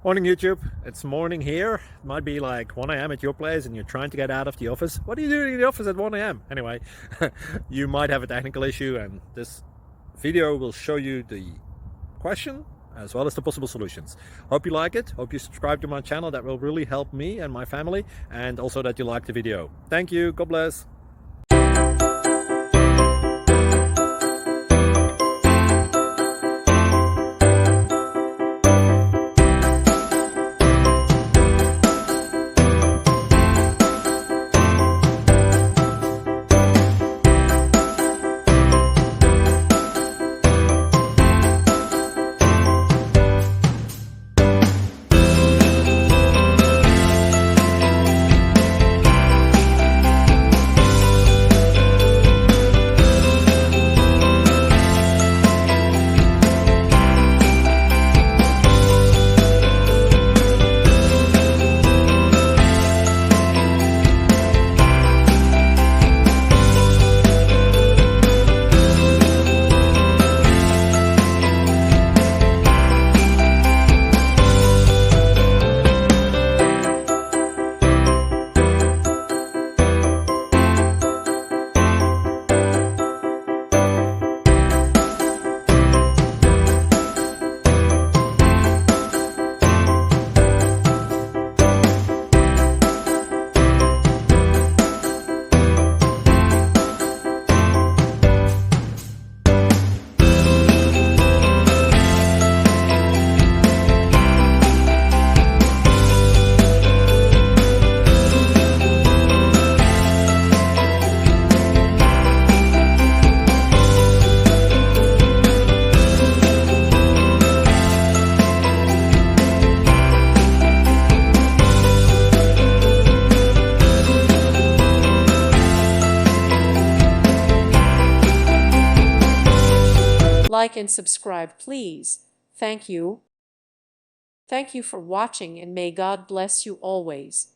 Morning YouTube, it's morning here. It might be like 1 a.m. at your place and you're trying to get out of the office. What are you doing in the office at 1 a.m.? Anyway, you might have a technical issue and this video will show you the question as well as the possible solutions. Hope you like it, hope you subscribe to my channel. That will really help me and my family, and also that you like the video. Thank you, God bless. Like and subscribe, please. Thank you. Thank you for watching, and may God bless you always.